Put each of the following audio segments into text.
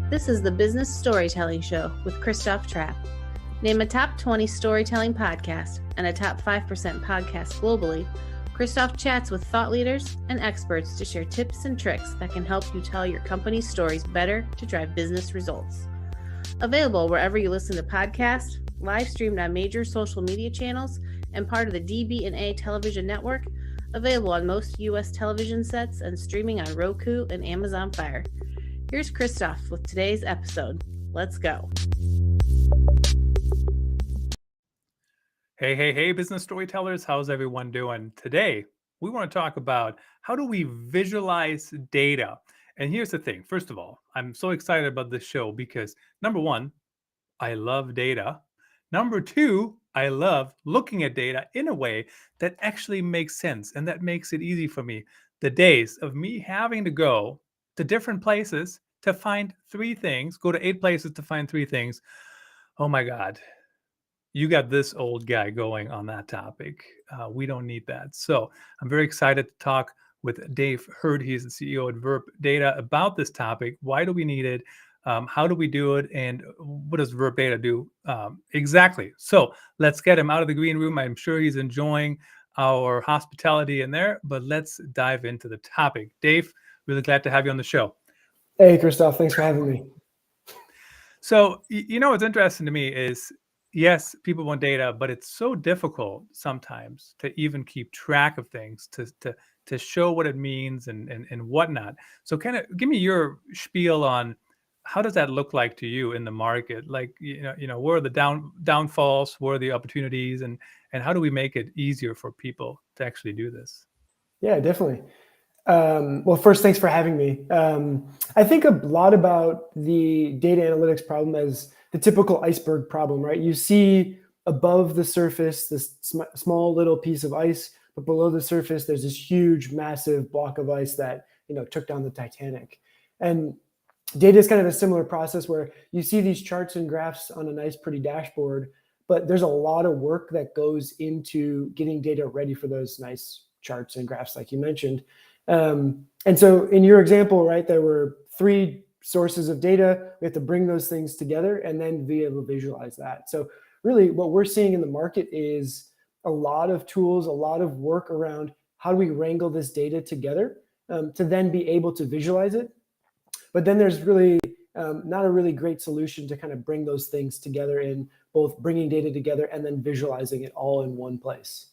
This is the Business Storytelling Show with Christoph Trapp. Name a top 20 storytelling podcast and a top 5% podcast globally. Christoph chats with thought leaders and experts to share tips and tricks that can help you tell your company's stories better to drive business results. Available wherever you listen to podcasts, live streamed on major social media channels, and part of the DB&A television network. Available on most U.S. television sets and streaming on Roku and Amazon Fire. Here's Christoph with today's episode. Let's go. Hey, business storytellers. How's everyone doing? Today, we want to talk about how do we visualize data. And here's the thing. First of all, I'm so excited about this show because number one, I love data. Number two, I love looking at data in a way that actually makes sense and that makes it easy for me. The days of me having to go to different places to find three things, go to 8 places to find 3 things. Oh my God, you got this old guy going on that topic. We don't need that. So I'm very excited to talk with Dave Hurd. He's the CEO of Verb Data about this topic. Why do we need it? How do we do it? And what does Verb Data do exactly? So let's get him out of the green room. I'm sure he's enjoying our hospitality in there, but let's dive into the topic. Dave, really glad to have you on the show. Hey, Christoph, thanks for having me. So, what's interesting to me is, yes, people want data, but it's so difficult sometimes to even keep track of things, to show what it means and whatnot. So kind of give me your spiel on how does that look like to you in the market? Like, where are the downfalls, where are the opportunities, and how do we make it easier for people to actually do this? Yeah, definitely. Well, first, thanks for having me. I think a lot about the data analytics problem as the typical iceberg problem, right? You see above the surface this small little piece of ice, but below the surface, there's this huge, massive block of ice that took down the Titanic. And data is kind of a similar process where you see these charts and graphs on a nice, pretty dashboard, but there's a lot of work that goes into getting data ready for those nice charts and graphs, like you mentioned. And so in your example, right, there were 3 sources of data. We have to bring those things together and then be able to visualize that. So really what we're seeing in the market is a lot of tools, a lot of work around how do we wrangle this data together to then be able to visualize it. But then there's really not a really great solution to kind of bring those things together in both bringing data together and then visualizing it all in one place.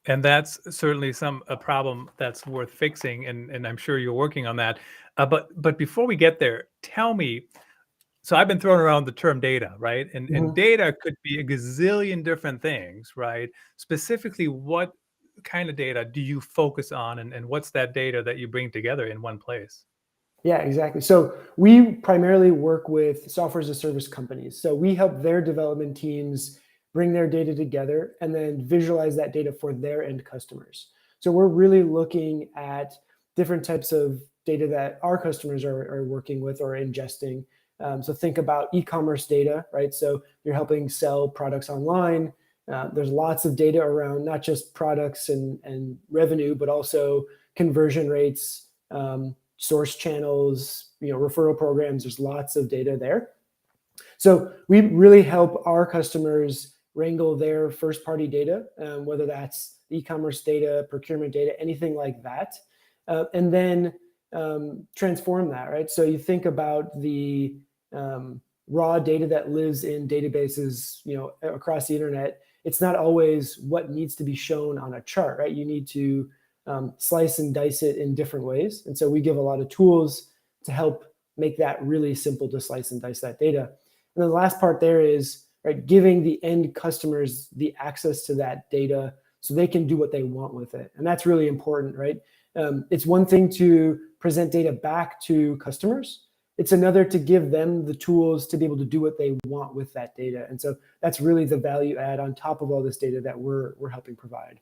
And that's certainly a problem that's worth fixing, and I'm sure you're working on that. But before we get there, tell me. So I've been throwing around the term data, right? And data could be a gazillion different things, right? Specifically, what kind of data do you focus on, and what's that data that you bring together in one place? Yeah, exactly. So we primarily work with software as a service companies. So we help their development teams bring their data together and then visualize that data for their end customers. So we're really looking at different types of data that our customers are working with or ingesting. So think about e-commerce data, right? So you're helping sell products online. There's lots of data around not just products and revenue, but also conversion rates, source channels, referral programs. There's lots of data there. So we really help our customers wrangle their first-party data, whether that's e-commerce data, procurement data, anything like that, and then transform that, right? So you think about the raw data that lives in databases, across the internet. It's not always what needs to be shown on a chart, right? You need to slice and dice it in different ways. And so we give a lot of tools to help make that really simple to slice and dice that data. And the last part there is, right, giving the end customers the access to that data so they can do what they want with it. And that's really important, right? It's one thing to present data back to customers. It's another to give them the tools to be able to do what they want with that data. And so that's really the value add on top of all this data that we're helping provide.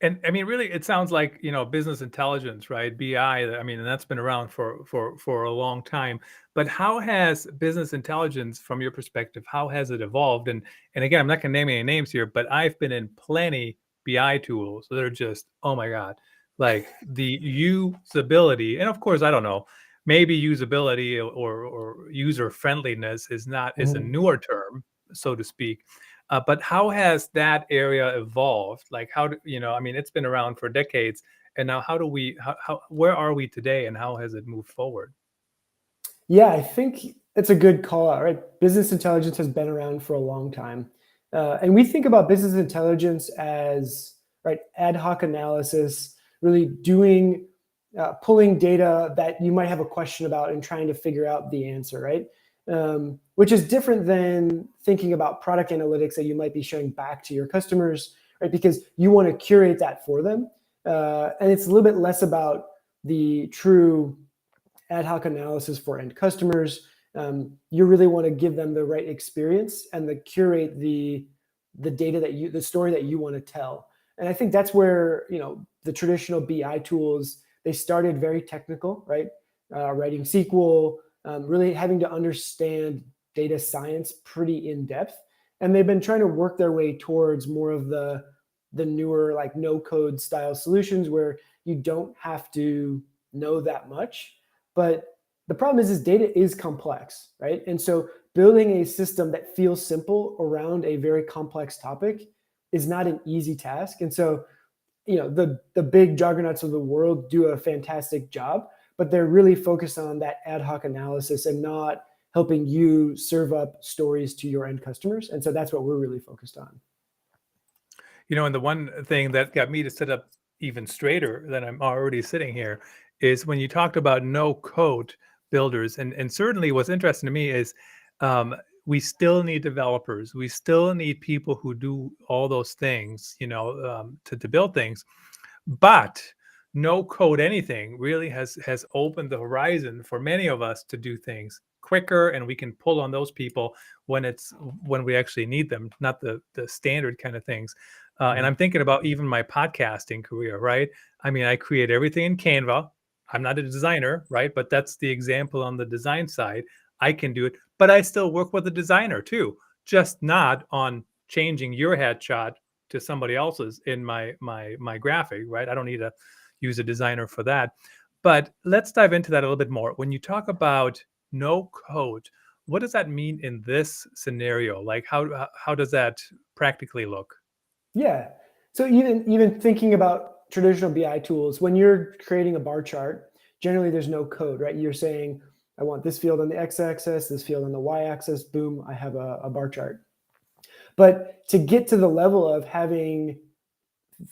And I mean, really, it sounds like, business intelligence, right? BI. I mean, and that's been around for a long time. But how has business intelligence, from your perspective, how has it evolved? And again, I'm not going to name any names here, but I've been in plenty BI tools that are just, oh my God, like the usability. And of course, I don't know, maybe usability or user friendliness is a newer term, so to speak. But how has that area evolved? Like, how do I mean, it's been around for decades, and now where are we today, and how has it moved forward? Yeah, I think it's a good call out, right? Business intelligence has been around for a long time. And we think about business intelligence as, right, ad hoc analysis, really doing, pulling data that you might have a question about and trying to figure out the answer, right? Which is different than thinking about product analytics that you might be showing back to your customers, right? Because you want to curate that for them. And it's a little bit less about the true ad hoc analysis for end customers. You really want to give them the right experience and curate the data the story that you want to tell. And I think that's where the traditional BI tools, they started very technical, right? Writing SQL, really having to understand data science pretty in depth, and they've been trying to work their way towards more of the newer, like, no code style solutions where you don't have to know that much. But the problem is data is complex, right? And so building a system that feels simple around a very complex topic is not an easy task. And so, the big juggernauts of the world do a fantastic job, but they're really focused on that ad hoc analysis and not helping you serve up stories to your end customers. And so that's what we're really focused on. And the one thing that got me to sit up even straighter than I'm already sitting here is when you talked about no code builders. And certainly what's interesting to me is we still need developers. We still need people who do all those things, to build things. But no code anything really has opened the horizon for many of us to do things quicker, and we can pull on those people when we actually need them, not the standard kind of things. And I'm thinking about even my podcasting career, right? I mean, I create everything in Canva. I'm not a designer, right? But that's the example on the design side. I can do it, but I still work with a designer too, just not on changing your headshot to somebody else's in my graphic, right? I don't need to use a designer for that. But let's dive into that a little bit more. When you talk about no code, what does that mean in this scenario? Like, how does that practically look? Yeah. So even thinking about traditional BI tools, when you're creating a bar chart, generally there's no code, right? You're saying, I want this field on the x-axis, this field on the y-axis, boom, I have a bar chart. But to get to the level of having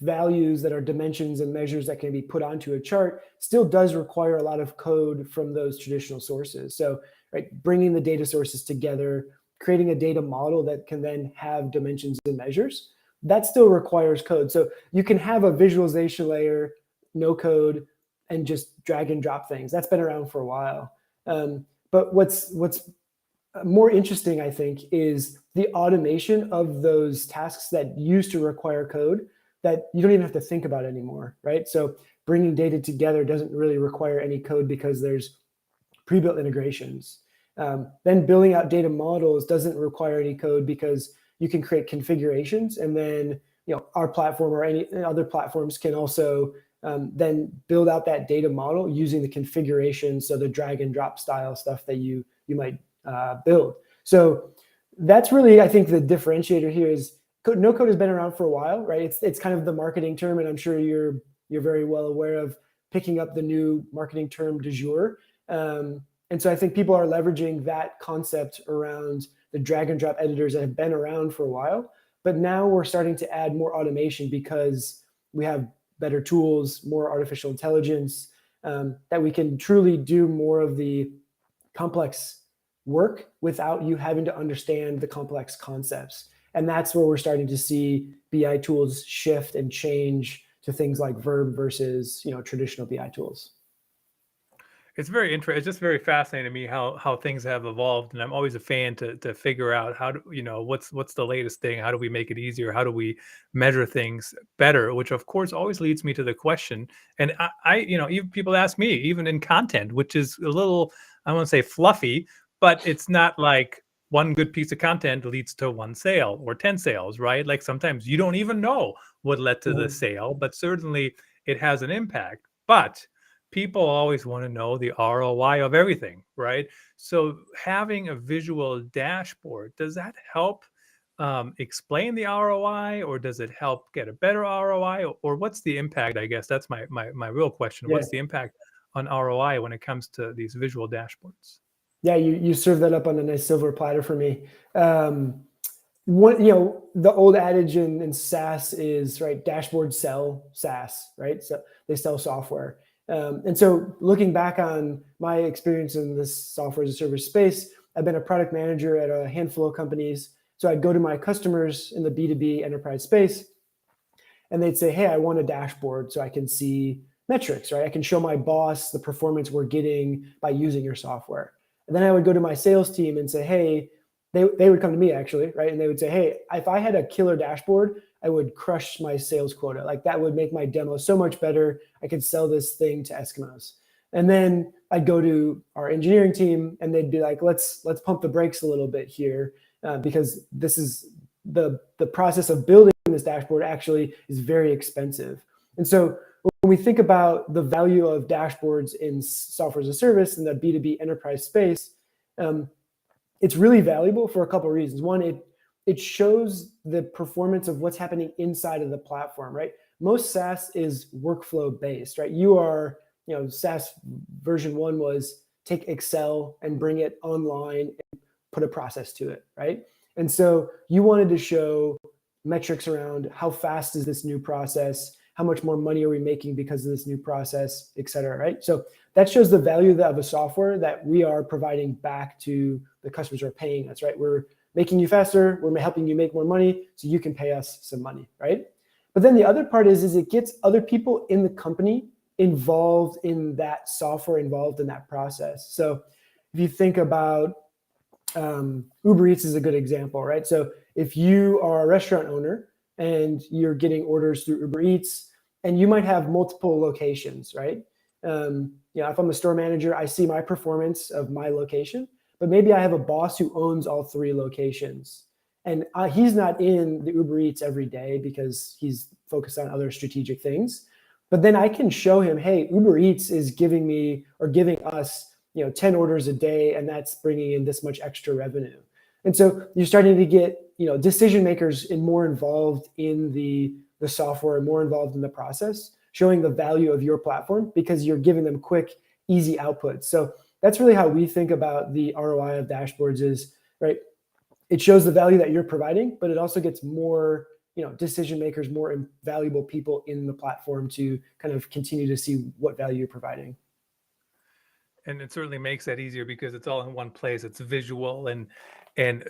values that are dimensions and measures that can be put onto a chart still does require a lot of code from those traditional sources. So, right, bringing the data sources together, creating a data model that can then have dimensions and measures, that still requires code. So you can have a visualization layer, no code, and just drag and drop things. That's been around for a while. But what's more interesting, I think, is the automation of those tasks that used to require code that you don't even have to think about anymore, right? So bringing data together doesn't really require any code because there's pre-built integrations. Then building out data models doesn't require any code because you can create configurations, and then our platform or any other platforms can also then build out that data model using the configuration, so the drag and drop style stuff that you might build. So that's really, I think, the differentiator here is no code has been around for a while, right? It's kind of the marketing term, and I'm sure you're very well aware of picking up the new marketing term du jour. And so I think people are leveraging that concept around the drag and drop editors that have been around for a while. But now we're starting to add more automation because we have better tools, more artificial intelligence, that we can truly do more of the complex work without you having to understand the complex concepts. And that's where we're starting to see BI tools shift and change to things like Verb versus traditional BI tools. It's very interesting. It's just very fascinating to me how things have evolved, and I'm always a fan to figure out how to what's the latest thing. How do we make it easier? How do we measure things better? Which of course always leads me to the question. And I even people ask me, even in content, which is a little, I won't say fluffy, but it's not like one good piece of content leads to one sale or 10 sales, right? Like sometimes you don't even know what led to the sale, but certainly it has an impact. But people always want to know the ROI of everything, right? So having a visual dashboard, does that help explain the ROI, or does it help get a better ROI, or what's the impact? I guess that's my real question. Yeah. What's the impact on ROI when it comes to these visual dashboards? Yeah, you served that up on a nice silver platter for me. The old adage in SaaS is, right, dashboards sell SaaS, right? So they sell software. And so looking back on my experience in this software as a service space, I've been a product manager at a handful of companies. So I'd go to my customers in the B2B enterprise space, and they'd say, hey, I want a dashboard so I can see metrics, right? I can show my boss the performance we're getting by using your software. And then I would go to my sales team and say, hey, they would come to me actually, right? And they would say, hey, if I had a killer dashboard, I would crush my sales quota. Like that would make my demo so much better. I could sell this thing to Eskimos. And then I'd go to our engineering team and they'd be like, let's pump the brakes a little bit here because this is the process of building this dashboard actually is very expensive. And so when we think about the value of dashboards in software as a service in the B2B enterprise space, it's really valuable for a couple of reasons. One, it shows the performance of what's happening inside of the platform, right? Most SaaS is workflow based, right? SaaS version 1 was take Excel and bring it online and put a process to it, right? And so you wanted to show metrics around how fast is this new process, how much more money are we making because of this new process, et cetera, right? So that shows the value of a software that we are providing back to the customers who are paying us, right? We're making you faster, we're helping you make more money, so you can pay us some money, right? But then the other part is it gets other people in the company involved in that software, involved in that process. So if you think about Uber Eats is a good example, right? So if you are a restaurant owner and you're getting orders through Uber Eats, and you might have multiple locations, right? If I'm a store manager, I see my performance of my location, but maybe I have a boss who owns all 3 locations. And he's not in the Uber Eats every day because he's focused on other strategic things. But then I can show him, hey, Uber Eats is giving me or giving us 10 orders a day, and that's bringing in this much extra revenue. And so you're starting to get decision makers more involved in the software, more involved in the process, showing the value of your platform because you're giving them quick, easy outputs. So that's really how we think about the ROI of dashboards is, right? It shows the value that you're providing, but it also gets more decision makers, more valuable people in the platform to kind of continue to see what value you're providing. And it certainly makes that easier because it's all in one place. It's visual, and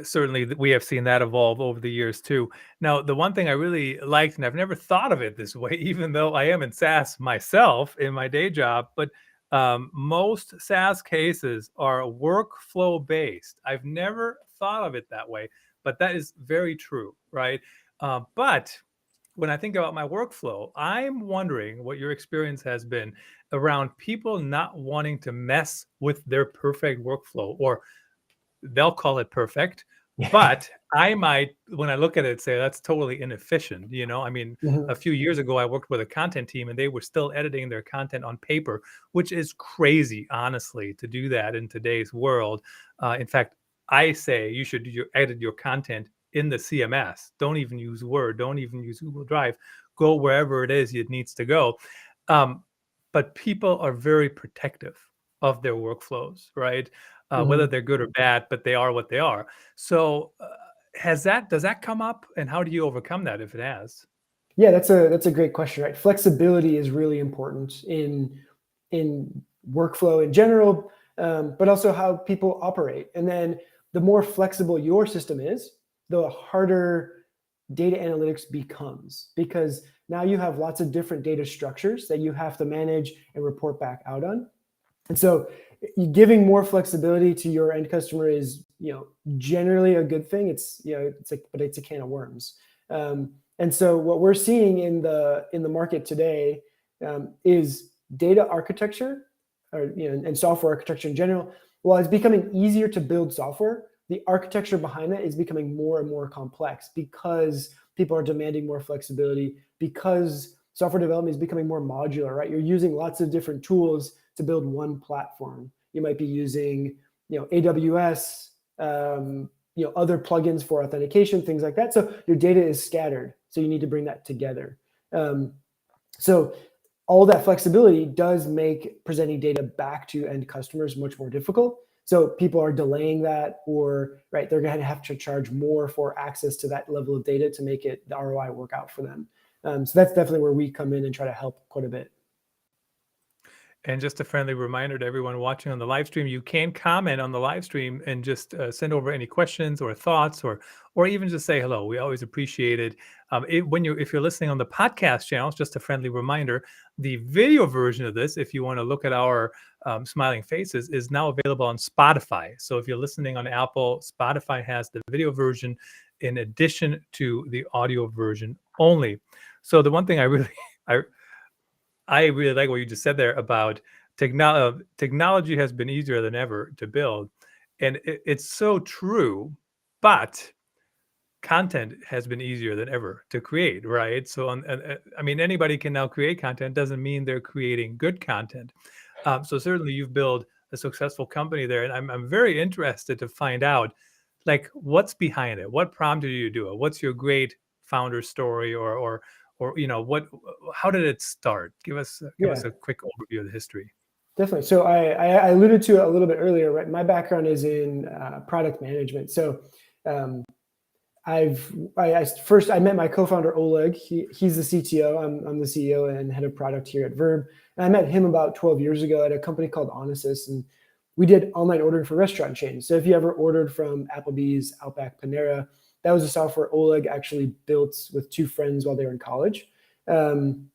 certainly we have seen that evolve over the years too. Now, the one thing I really liked, and I've never thought of it this way, even though I am in SaaS myself in my day job, but most SaaS cases are workflow based. I've never thought of it that way, but that is very true, right? But when I think about my workflow, I'm wondering what your experience has been around people not wanting to mess with their perfect workflow, or they'll call it perfect, but I might, when I look at it, say that's totally inefficient. I mean, Mm-hmm. a few years ago, I worked with a content team and they were still editing their content on paper, which is crazy, honestly, to do that in today's world. In fact, I say you should edit your content in the CMS. Don't even use Word. Don't even use Google Drive. Go wherever it is it needs to go. But people are very protective of their workflows, right? Whether they're good or bad, but they are what they are. So does that come up, and how do you overcome that if it has? Yeah, that's a great question, right? Flexibility is really important in workflow in general, but also how people operate. And then the more flexible your system is, the harder data analytics becomes, because now you have lots of different data structures that you have to manage and report back out on. And so giving more flexibility to your end customer is, generally a good thing. But it's a can of worms. And so what we're seeing in the market today is data architecture, and software architecture in general. While it's becoming easier to build software, the architecture behind that is becoming more and more complex because people are demanding more flexibility, because software development is becoming more modular, right? You're using lots of different tools to build one platform. You might be using, AWS, other plugins for authentication, things like that. So your data is scattered. So you need to bring that together. So all that flexibility does make presenting data back to end customers much more difficult. So people are delaying that, or they're going to have to charge more for access to that level of data to make the ROI work out for them. So that's definitely where we come in and try to help quite a bit. And just a friendly reminder to everyone watching on the live stream, you can comment on the live stream and just send over any questions or thoughts, or even just say hello. We always appreciate it. If you're listening on the podcast channel, it's just a friendly reminder. The video version of this, if you want to look at our smiling faces, is now available on Spotify. So if you're listening on Apple, Spotify has the video version in addition to the audio version only. So the one thing I really like what you just said there about technology has been easier than ever to build. And it's so true, but content has been easier than ever to create, right? So, anybody can now create content. Doesn't mean they're creating good content. So certainly you've built a successful company there. And I'm very interested to find out, what's behind it? What prompted you to do it? What's your great founder story, or how did it start? Give us a quick overview of the history. Definitely. So I alluded to it a little bit earlier, right? My background is in product management. So I met my co-founder Oleg. He's the CTO. I'm the CEO and head of product here at Verb. And I met him about 12 years ago at a company called Onesys, and we did online ordering for restaurant chains. So if you ever ordered from Applebee's, Outback, Panera, that was a software Oleg actually built with two friends while they were in college. And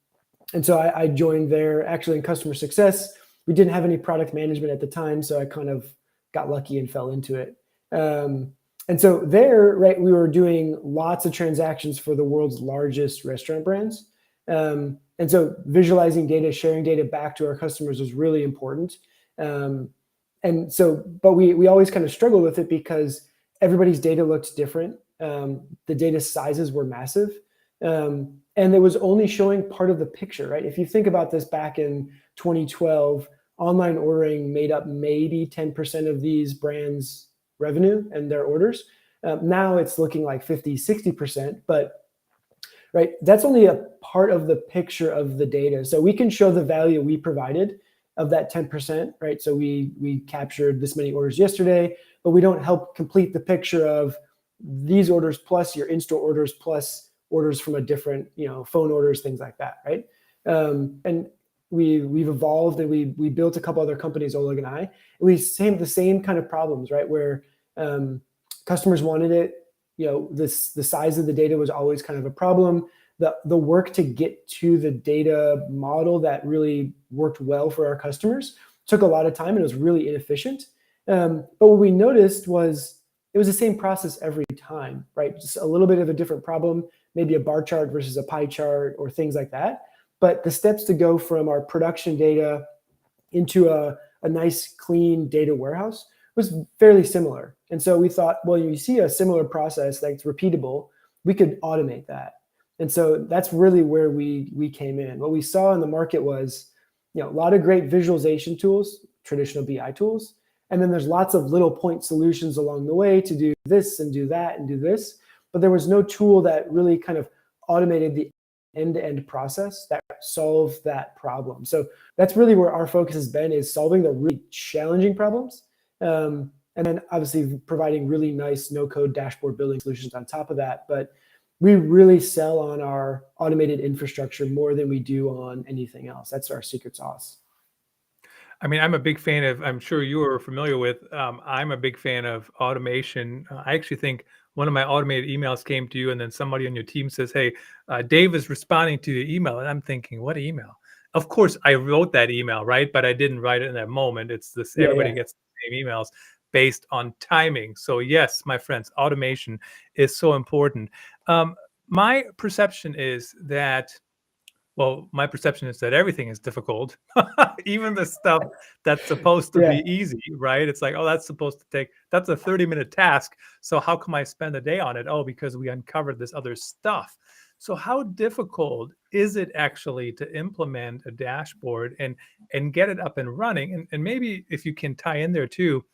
so I joined there actually in customer success. We didn't have any product management at the time, so I kind of got lucky and fell into it. And so there, we were doing lots of transactions for the world's largest restaurant brands. And so visualizing data, sharing data back to our customers was really important. But we always kind of struggled with it because everybody's data looked different. The data sizes were massive. And it was only showing part of the picture, right? If you think about this back in 2012, online ordering made up maybe 10% of these brands' revenue and their orders. Now it's looking like 50, 60%, but that's only a part of the picture of the data. So we can show the value we provided of that 10%, right? So we captured this many orders yesterday, but we don't help complete the picture of these orders plus your in-store orders plus orders from a different, phone orders, things like that, right? And we've evolved, and we built a couple other companies, Oleg and I, and we same the same kind of problems, right? Where customers wanted it, the size of the data was always kind of a problem. The work to get to the data model that really worked well for our customers took a lot of time, and it was really inefficient. But what we noticed was it was the same process every time, right? Just a little bit of a different problem, maybe a bar chart versus a pie chart or things like that. But the steps to go from our production data into a nice, clean data warehouse was fairly similar. And so we thought, well, you see a similar process that's repeatable, we could automate that. And so that's really where we came in. What we saw in the market was, a lot of great visualization tools, traditional BI tools, and then there's lots of little point solutions along the way to do this and do that and do this. But there was no tool that really kind of automated the end-to-end process that solved that problem. So that's really where our focus has been, is solving the really challenging problems. And then obviously providing really nice no-code dashboard building solutions on top of that. But we really sell on our automated infrastructure more than we do on anything else. That's our secret sauce. I'm a big fan of, I'm sure you are familiar with, I'm a big fan of automation. I actually think one of my automated emails came to you, and then somebody on your team says, hey, Dave is responding to your email. And I'm thinking, what email? Of course, I wrote that email, right? But I didn't write it in that moment. It's this, everybody gets the same emails based on timing. So yes, my friends, automation is so important. My perception is that everything is difficult, even the stuff that's supposed to be easy, right? It's like, oh, that's a 30-minute task. So how come I spend a day on it? Oh, because we uncovered this other stuff. So how difficult is it actually to implement a dashboard and get it up and running? And maybe if you can tie in there too,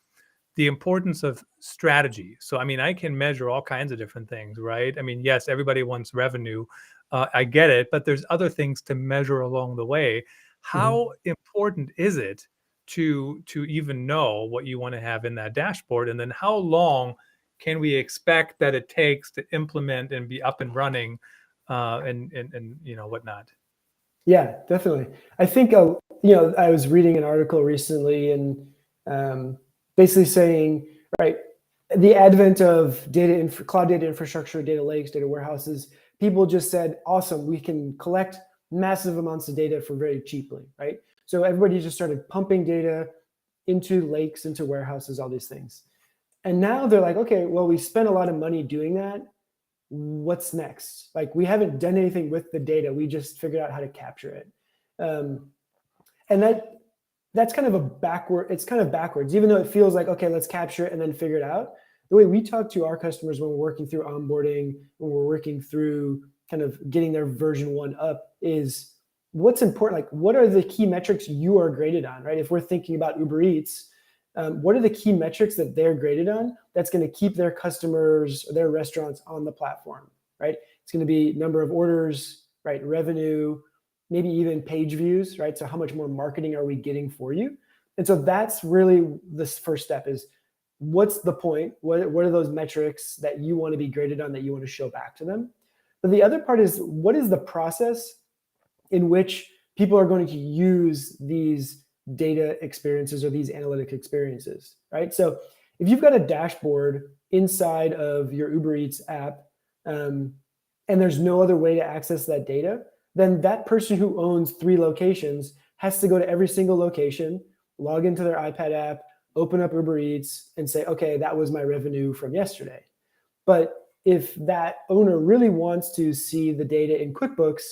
the importance of strategy. So, I mean, I can measure all kinds of different things, right? I mean, yes, everybody wants revenue. I get it, but there's other things to measure along the way. How important is it to even know what you want to have in that dashboard? And then how long can we expect that it takes to implement and be up and running and whatnot? Yeah, definitely. I think I was reading an article recently and basically saying, right, the advent of cloud data infrastructure, data lakes, data warehouses, people just said, awesome, we can collect massive amounts of data for very cheaply, right? So everybody just started pumping data into lakes, into warehouses, all these things. And now they're like, okay, well, we spent a lot of money doing that. What's next? Like, we haven't done anything with the data. We just figured out how to capture it. And that's kind of it's kind of backwards, even though it feels like, okay, let's capture it and then figure it out. The way we talk to our customers when we're working through onboarding, when we're working through kind of getting their version 1 up, is what's important. Like, what are the key metrics you are graded on, right? If we're thinking about Uber Eats, what are the key metrics that they're graded on that's going to keep their customers or their restaurants on the platform, right? It's going to be number of orders, right? Revenue, maybe even page views, right? So how much more marketing are we getting for you? And so that's really this first step is, what's the point? What are those metrics that you want to be graded on that you want to show back to them? But the other part is, what is the process in which people are going to use these data experiences or these analytic experiences, right? So if you've got a dashboard inside of your Uber Eats app, and there's no other way to access that data, then that person who owns 3 locations has to go to every single location, log into their iPad app, open up Uber Eats, and say, okay, that was my revenue from yesterday. But if that owner really wants to see the data in QuickBooks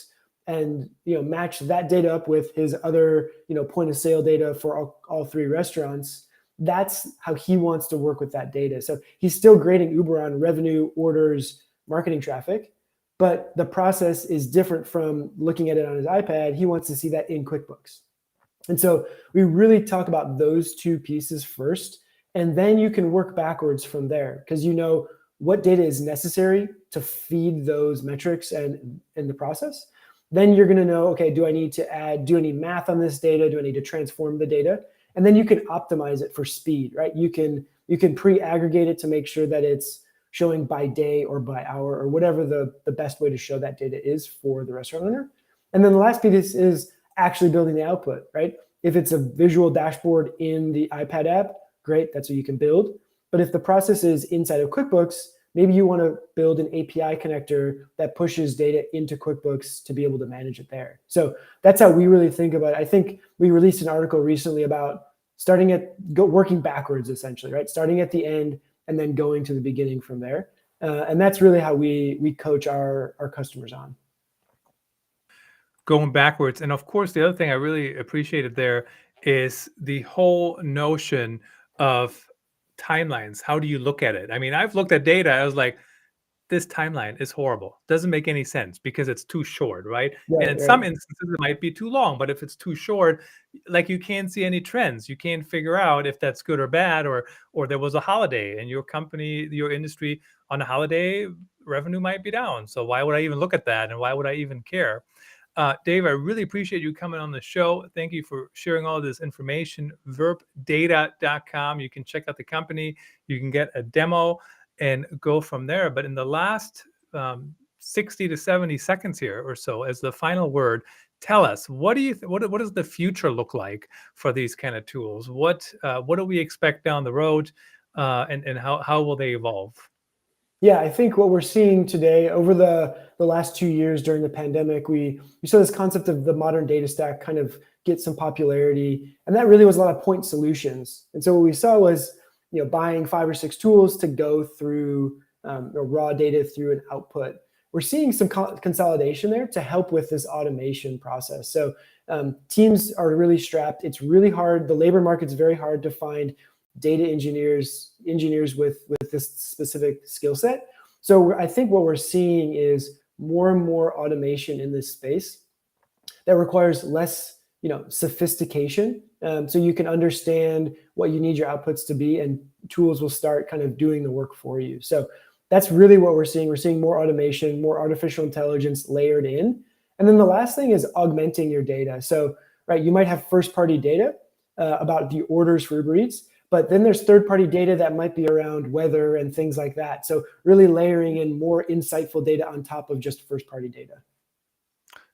and match that data up with his other point of sale data for all 3 restaurants, that's how he wants to work with that data. So he's still grading Uber on revenue, orders, marketing traffic, but the process is different from looking at it on his iPad. He wants to see that in QuickBooks. And so we really talk about those 2 pieces first, and then you can work backwards from there, because you know what data is necessary to feed those metrics and in the process. Then you're going to know, okay, do I need math on this data? Do I need to transform the data? And then you can optimize it for speed, right? You can pre-aggregate it to make sure that it's showing by day or by hour or whatever the best way to show that data is for the restaurant owner. And then the last piece is actually building the output, right? If it's a visual dashboard in the iPad app, great, that's what you can build. But if the process is inside of QuickBooks, maybe you want to build an API connector that pushes data into QuickBooks to be able to manage it there. So that's how we really think about it. I think we released an article recently about working backwards, essentially, right? Starting at the end and then going to the beginning from there. And that's really how we coach our customers on. Going backwards. And of course, the other thing I really appreciated there is the whole notion of timelines. How do you look at it? I mean, I've looked at data. I was like, this timeline is horrible. Doesn't make any sense because it's too short, right? And in some instances, it might be too long. But if it's too short, like, you can't see any trends. You can't figure out if that's good or bad, or there was a holiday and your company, your industry on a holiday, revenue might be down. So why would I even look at that? And why would I even care? Dave, I really appreciate you coming on the show. Thank you for sharing all this information. verbdata.com. You can check out the company. You can get a demo and go from there. But in the last 60 to 70 seconds here or so, as the final word, tell us, what does the future look like for these kind of tools? What do we expect down the road, and how will they evolve? Yeah, I think what we're seeing today over the last 2 years during the pandemic, we saw this concept of the modern data stack kind of get some popularity, and that really was a lot of point solutions. And so what we saw was, buying 5 or 6 tools to go through raw data through an output. We're seeing some consolidation there to help with this automation process. So teams are really strapped. It's really hard. The labor market's very hard to find data engineers with this specific skill set. So I think what we're seeing is more and more automation in this space that requires less sophistication. So you can understand what you need your outputs to be, and tools will start kind of doing the work for you. So that's really what we're seeing. We're seeing more automation, more artificial intelligence layered in. And then the last thing is augmenting your data. So, right, you might have first-party data about the orders for Uber Eats, but then there's third-party data that might be around weather and things like that. So really layering in more insightful data on top of just first-party data.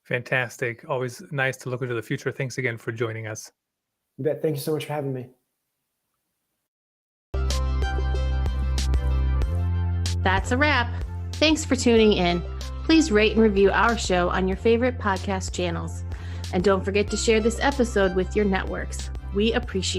Fantastic. Always nice to look into the future. Thanks again for joining us. You bet. Thank you so much for having me. That's a wrap. Thanks for tuning in. Please rate and review our show on your favorite podcast channels. And don't forget to share this episode with your networks. We appreciate it.